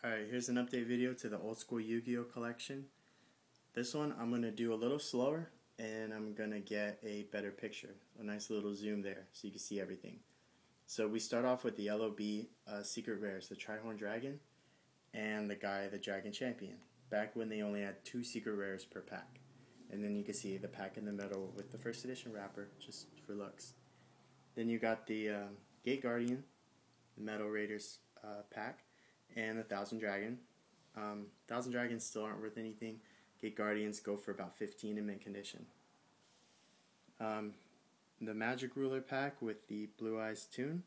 Alright, here's an update video to the old school Yu-Gi-Oh collection. This one I'm going to do a little slower and I'm going to get a better picture. A nice little zoom there so you can see everything. So we start off with the LOB Secret Rares, the Trihorn Dragon and the Dragon Champion. Back when they only had 2 Secret Rares per pack. And then you can see the pack in the middle with the first edition wrapper, just for looks. Then you got the Gate Guardian, the Metal Raiders pack, and the Thousand Dragon. Thousand Dragons still aren't worth anything. Gate Guardians go for about 15 in mint condition. The Magic Ruler pack with the Blue Eyes Toon,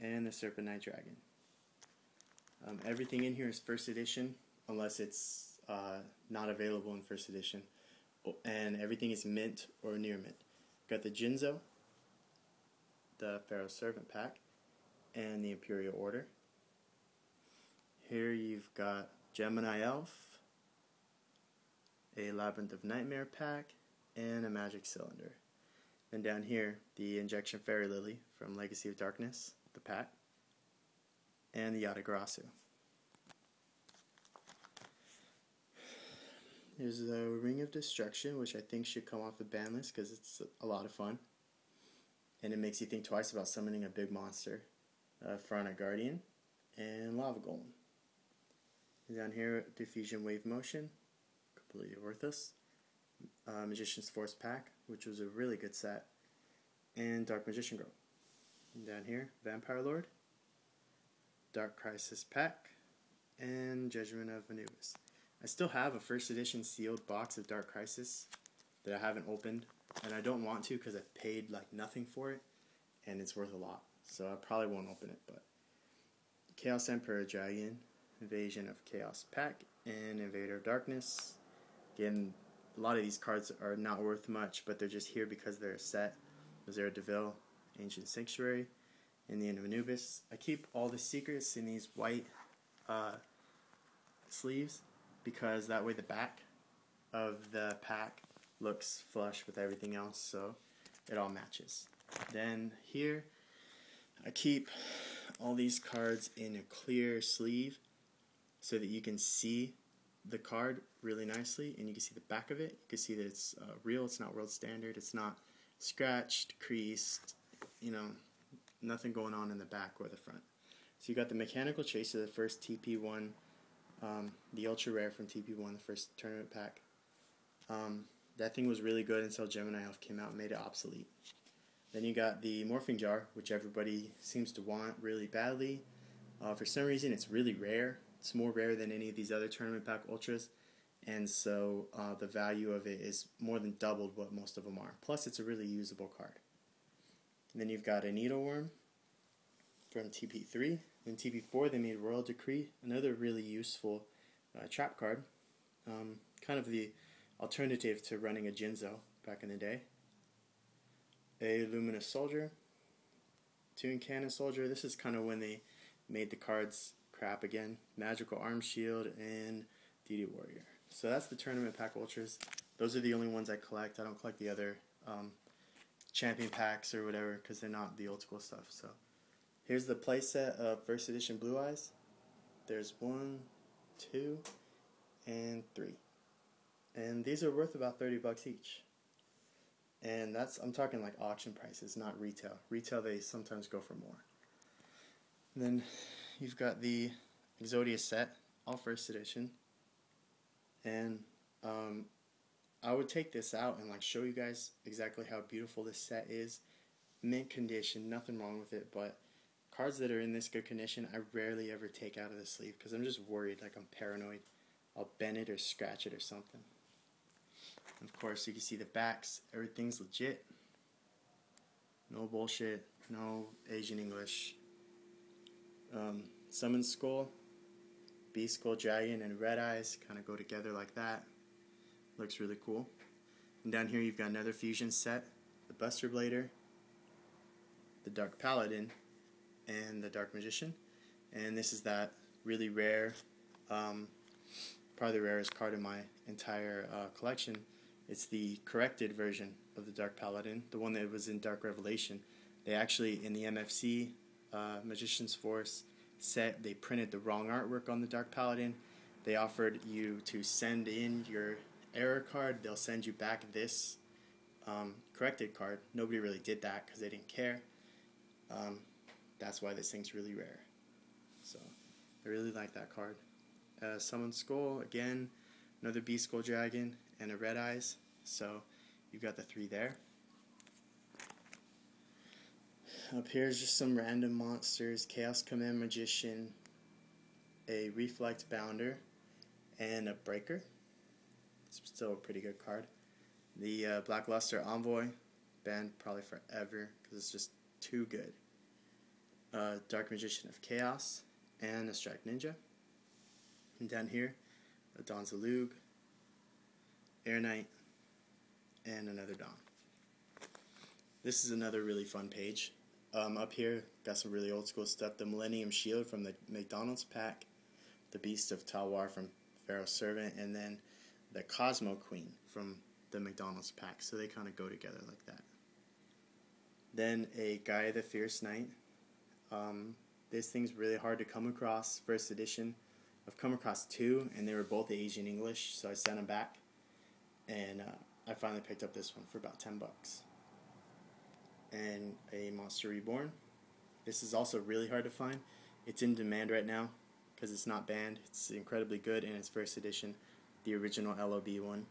and the Serpent Knight Dragon. Everything in here is first edition, unless it's not available in first edition, and everything is mint or near mint. Got the Jinzo, the Pharaoh's Servant pack, and the Imperial Order. Here you've got Gemini Elf, a Labyrinth of Nightmare pack, and a Magic Cylinder. Then down here, the Injection Fairy Lily from Legacy of Darkness, the pack, and the Yatagarasu. Here's the Ring of Destruction, which I think should come off the ban list because it's a lot of fun. And it makes you think twice about summoning a big monster. Pharaonic Guardian, and Lava Golem. And down here, Diffusion Wave Motion, completely worthless. Magician's Force pack, which was a really good set. And Dark Magician Girl. And down here, Vampire Lord, Dark Crisis pack, and Judgment of Anubis. I still have a first edition sealed box of Dark Crisis that I haven't opened, and I don't want to because I paid like nothing for it, and it's worth a lot. So I probably won't open it, but Chaos Emperor Dragon, Invasion of Chaos pack, and Invader of Darkness. Again, a lot of these cards are not worth much, but they're just here because they're a set. Zera Deville, Ancient Sanctuary, and the End of Anubis. I keep all the secrets in these white sleeves because that way the back of the pack looks flush with everything else, so it all matches. Then here, I keep all these cards in a clear sleeve so that you can see the card really nicely, and you can see the back of it. You can see that it's real, it's not world standard, it's not scratched, creased, nothing going on in the back or the front. So you got the Mechanical Chaser, the first TP1, the Ultra Rare from TP1, the first tournament pack. That thing was really good until Gemini Elf came out and made it obsolete. Then you got the Morphing Jar, which everybody seems to want really badly. For some reason, it's really rare. It's more rare than any of these other tournament pack ultras, and so the value of it is more than doubled what most of them are. Plus, it's a really usable card. And then you've got a Needleworm from TP3. In TP4, they made Royal Decree, another really useful trap card. Kind of the alternative to running a Jinzo back in the day. A Luminous Soldier, Toon Cannon Soldier. This is kind of when they made the cards crap again. Magical Arm Shield, and Deity Warrior. So that's the tournament pack ultras. Those are the only ones I collect. I don't collect the other champion packs or whatever because they're not the old school stuff. So here's the playset of first edition Blue Eyes. There's 1, 2, and 3. And these are worth about $30 each. And I'm talking like auction prices, not retail. Retail, they sometimes go for more. And then you've got the Exodia set, all first edition. And I would take this out and like show you guys exactly how beautiful this set is. Mint condition, nothing wrong with it, but cards that are in this good condition, I rarely ever take out of the sleeve because I'm just worried, like I'm paranoid. I'll bend it or scratch it or something. Of course, you can see the backs. Everything's legit. No bullshit. No Asian English. Summon Skull, Beast Skull Dragon, and Red Eyes kind of go together like that. Looks really cool. And down here you've got another fusion set. The Buster Blader, the Dark Paladin, and the Dark Magician. And this is that really rare, probably the rarest card in my entire collection. It's the corrected version of the Dark Paladin, the one that was in Dark Revelation. They actually, in the MFC, Magician's Force, set. They printed the wrong artwork on the Dark Paladin. They offered you to send in your error card. They'll send you back this corrected card. Nobody really did that because they didn't care. That's why this thing's really rare. So I really like that card. Summon Skull, again, another Beast Skull Dragon, and a Red Eyes. So you've got the 3 there. Up here is just some random monsters. Chaos Command Magician, a Reflect Bounder, and a Breaker. It's still a pretty good card. The Black Luster Envoy, banned probably forever because it's just too good. Dark Magician of Chaos, and a Strike Ninja. And down here, a Dawn Zalug, Air Knight, and another Dawn. This is another really fun page. Up here, got some really old school stuff. The Millennium Shield from the McDonald's pack, the Beast of Talwar from Pharaoh's Servant, and then the Cosmo Queen from the McDonald's pack. So they kind of go together like that. Then a Gaia the Fierce Knight. This thing's really hard to come across. First edition. I've come across 2, and they were both Asian English, so I sent them back. And I finally picked up this one for about $10. And a Monster Reborn. This is also really hard to find. It's in demand right now because it's not banned. It's incredibly good, and it's first edition, the original LOB one.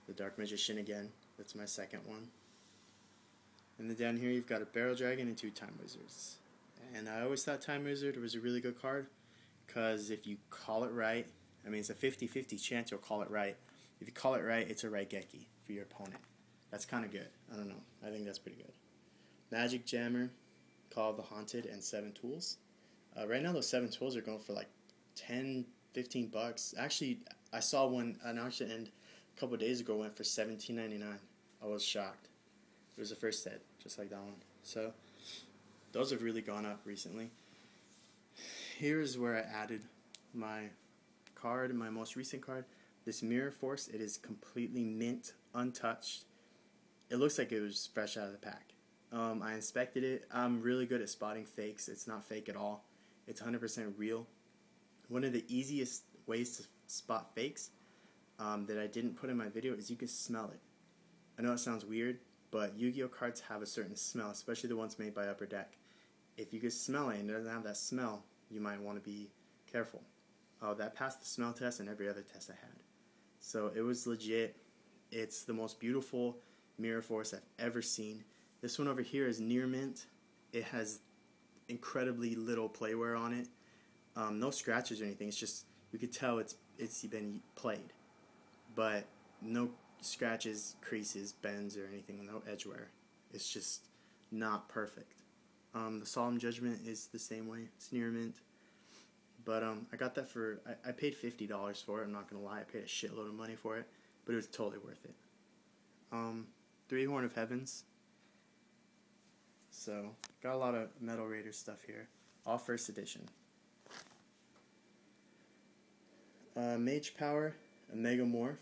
The Dark Magician again. That's my second one. And then down here you've got a Barrel Dragon and 2 Time Wizards. And I always thought Time Wizard was a really good card because if you call it right, I mean it's a 50-50 chance you'll call it right. If you call it right, it's a Raigeki for your opponent. That's kind of good. I don't know. I think that's pretty good. Magic Jammer, Call of the Haunted, and 7 tools. Right now those 7 tools are going for like $10-15. Actually, I saw one an auction end a couple of days ago went for $17.99. I was shocked. It was the first set, just like that one. So those have really gone up recently. Here's where I added my card, my most recent card. This Mirror Force, it is completely mint, untouched. It looks like it was fresh out of the pack. I inspected it. I'm really good at spotting fakes. It's not fake at all. It's 100% real. One of the easiest ways to spot fakes that I didn't put in my video is you can smell it. I know it sounds weird, but Yu-Gi-Oh cards have a certain smell, especially the ones made by Upper Deck. If you can smell it and it doesn't have that smell, you might want to be careful. That passed the smell test and every other test I had. So it was legit. It's the most beautiful Mirror Force I've ever seen. This one over here is near mint. It has incredibly little playwear on it. No scratches or anything. It's just, you could tell it's been played. But no scratches, creases, bends, or anything. No edge wear. It's just not perfect. The Solemn Judgment is the same way. It's near mint. But I got that for, I paid $50 for it. I'm not going to lie. I paid a shitload of money for it. But it was totally worth it. 3 Horn of Heavens. So, got a lot of Metal Raider stuff here. All first edition. Mage Power, a Mega Morph,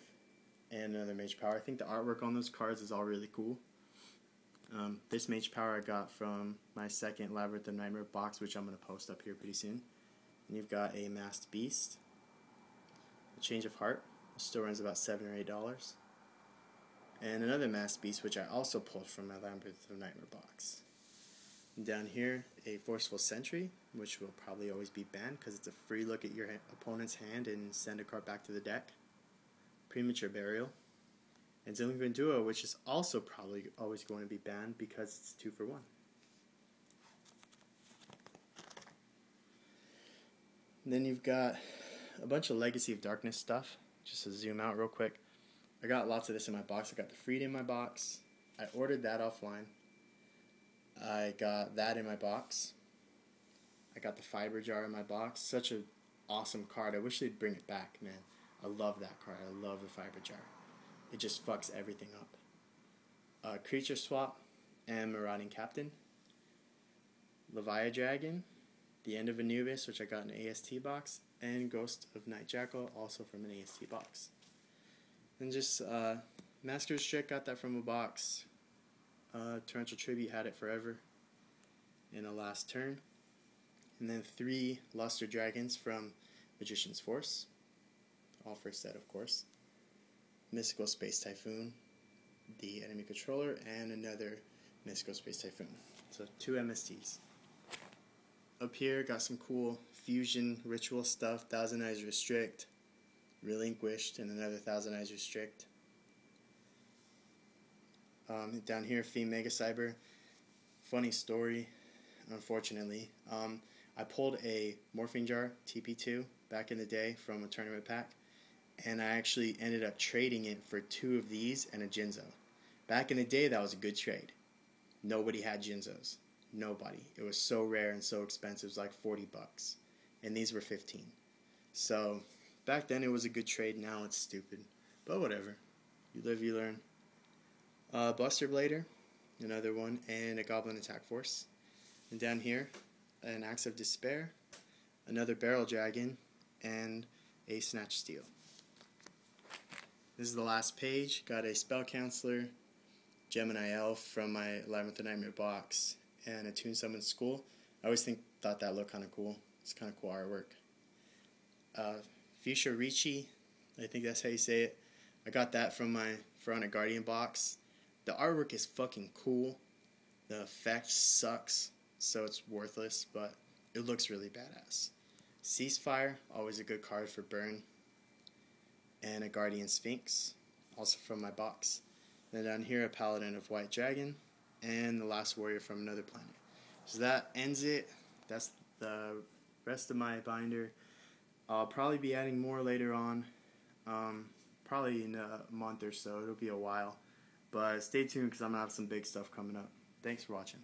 and another Mage Power. I think the artwork on those cards is all really cool. This Mage Power I got from my second Labyrinth of Nightmare box, which I'm going to post up here pretty soon. And you've got a Masked Beast, a Change of Heart, which still runs about $7 or $8. And another Masked Beast, which I also pulled from my Labyrinth of Nightmare box. And down here, a Forceful Sentry, which will probably always be banned because it's a free look at your opponent's hand and send a card back to the deck. Premature Burial. And Delinquent Duo, which is also probably always going to be banned because it's 2 for 1. And then you've got a bunch of Legacy of Darkness stuff. Just to zoom out real quick. I got lots of this in my box. I got the Freed in my box. I ordered that offline. I got that in my box. I got the Fiber Jar in my box. Such an awesome card. I wish they'd bring it back, man. I love that card. I love the Fiber Jar. It just fucks everything up. Creature Swap and Marauding Captain. Leviathan Dragon. The End of Anubis, which I got in an AST box. And Ghost of Night Jackal, also from an AST box. And just Master's Trick, got that from a box. Torrential Tribute had it forever in a last turn. and then 3 Luster Dragons from Magician's Force, all first set of course, Mystical Space Typhoon, the enemy controller, and another Mystical Space Typhoon. So 2 MSTs. Up here, got some cool fusion ritual stuff, Thousand Eyes Restrict, Relinquished, and another Thousand Eyes Restrict. Down here, Fiend Mega Cyber. Funny story, unfortunately. I pulled a Morphing jar, TP2, back in the day from a tournament pack, and I actually ended up trading it for 2 of these and a Jinzo. Back in the day, that was a good trade. Nobody had Jinzos. Nobody. It was so rare and so expensive. It was like $40. And these were 15. So, back then it was a good trade. Now it's stupid. But whatever. You live, you learn. Buster Blader, another one, and a Goblin Attack Force. And down here, an Axe of Despair, another Barrel Dragon, and a Snatch Steel. This is the last page. Got a Spell Counselor, Gemini Elf from my Labyrinth of Nightmare box, and a Toon Summon School. I always thought that looked kind of cool. It's kind of cool artwork. Fuchsia Ricci, I think that's how you say it. I got that from my For Honor Guardian box. The artwork is fucking cool. The effect sucks, so it's worthless, but it looks really badass. Ceasefire, always a good card for burn. And a Guardian Sphinx, also from my box. Then down here, a Paladin of White Dragon, and the Last Warrior from Another Planet. So that ends it. That's the rest of my binder. I'll probably be adding more later on, probably in a month or so. It'll be a while. But stay tuned because I'm going to have some big stuff coming up. Thanks for watching.